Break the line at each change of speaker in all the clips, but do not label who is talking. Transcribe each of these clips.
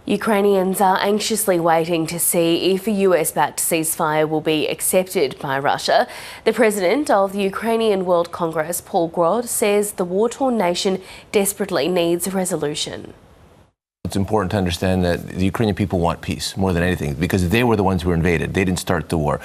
Ukrainians are anxiously waiting to see if a US-backed ceasefire will be accepted by Russia. The president of the Ukrainian World Congress, Paul Grod, says the war-torn nation desperately needs a resolution.
It's important to understand that the Ukrainian people want peace more than anything because they were the ones who were invaded. They didn't start the war.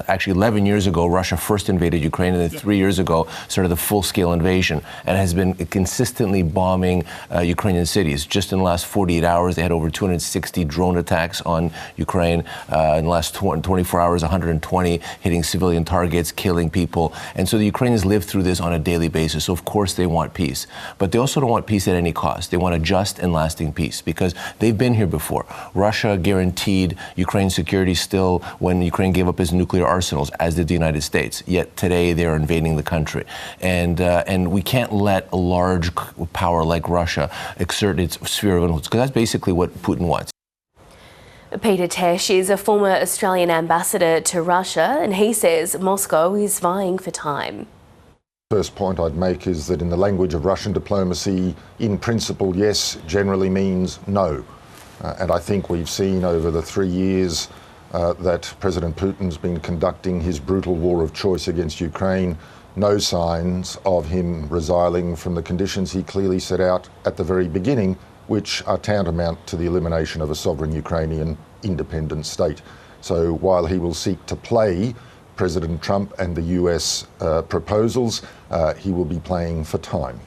Actually 11 years ago, Russia first invaded Ukraine, and then 3 years ago started the full-scale invasion and has been consistently bombing Ukrainian cities. Just in the last 48 hours, they had over 260 drone attacks on Ukraine. In the last 24 hours, 120 hitting civilian targets, killing people. And so the Ukrainians live through this on a daily basis. So of course they want peace. But they also don't want peace at any cost. They want a just and lasting peace because they've been here before. Russia guaranteed Ukraine's security still when Ukraine gave up its nuclear arsenals, as did the United States. Yet today they are invading the country. And we can't let a large power like Russia exert its sphere of influence, because that's basically what Putin wants.
Peter Tesch is a former Australian ambassador to Russia, and he says Moscow is vying for time.
First point I'd make is that in the language of Russian diplomacy, in principle, yes, generally means no. And I think we've seen over the 3 years that President Putin's been conducting his brutal war of choice against Ukraine, no signs of him resiling from the conditions he clearly set out at the very beginning, which are tantamount to the elimination of a sovereign Ukrainian independent state. So while he will seek to play President Trump and the US proposals, he will be playing for time.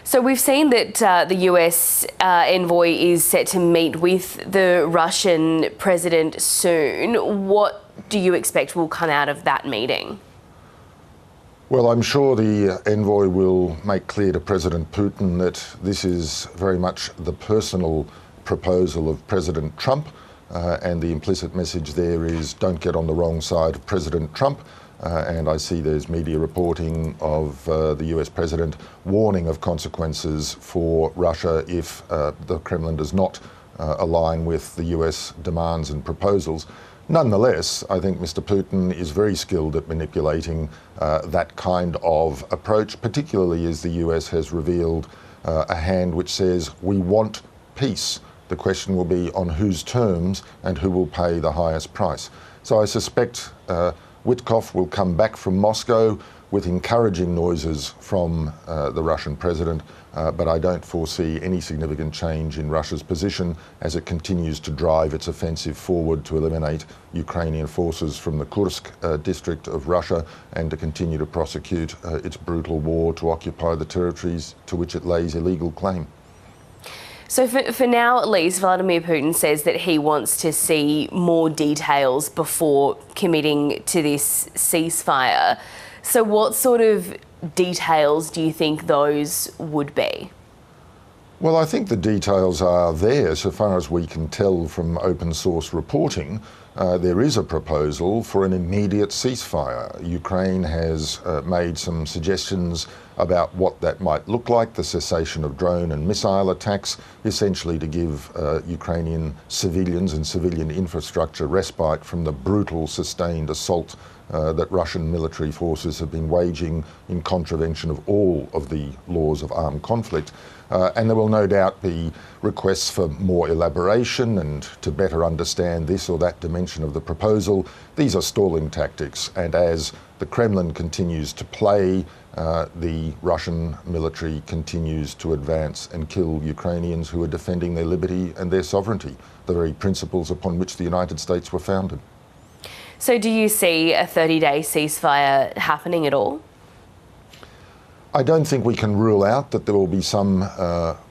So we've seen that the US envoy is set to meet with the Russian president soon. What do you expect will come out of that meeting?
Well, I'm sure the envoy will make clear to President Putin that this is very much the personal proposal of President Trump. And the implicit message there is don't get on the wrong side of President Trump. And I see there's media reporting of the US president warning of consequences for Russia if the Kremlin does not align with the US demands and proposals. Nonetheless, I think Mr. Putin is very skilled at manipulating that kind of approach, particularly as the US has revealed a hand which says we want peace. The question will be on whose terms and who will pay the highest price. So I suspect Witkoff will come back from Moscow with encouraging noises from the Russian president, but I don't foresee any significant change in Russia's position as it continues to drive its offensive forward to eliminate Ukrainian forces from the Kursk district of Russia and to continue to prosecute its brutal war to occupy the territories to which it lays illegal claim.
So for now, at least, Vladimir Putin says that he wants to see more details before committing to this ceasefire. So what sort of details do you think those would be?
Well, I think the details are there so far as we can tell from open source reporting. There is a proposal for an immediate ceasefire. Ukraine has made some suggestions about what that might look like, the cessation of drone and missile attacks, essentially to give Ukrainian civilians and civilian infrastructure respite from the brutal, sustained assault that Russian military forces have been waging in contravention of all of the laws of armed conflict. And there will no doubt be requests for more elaboration and to better understand this or that dimension of the proposal. These are stalling tactics, and as the Kremlin continues to play, the Russian military continues to advance and kill Ukrainians who are defending their liberty and their sovereignty, the very principles upon which the United States were founded.
So do you see a 30-day ceasefire happening at all?
I don't think we can rule out that there will be some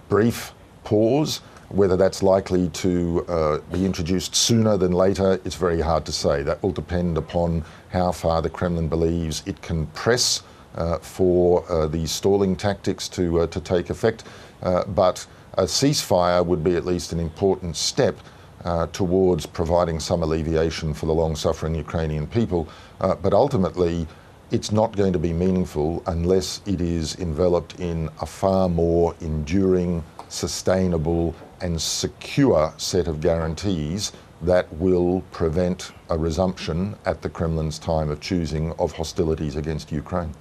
brief pause. Whether that's likely to be introduced sooner than later, it's very hard to say. That will depend upon how far the Kremlin believes it can press for these stalling tactics to take effect. But a ceasefire would be at least an important step towards providing some alleviation for the long-suffering Ukrainian people. But ultimately, it's not going to be meaningful unless it is enveloped in a far more enduring, sustainable and secure set of guarantees that will prevent a resumption at the Kremlin's time of choosing of hostilities against Ukraine.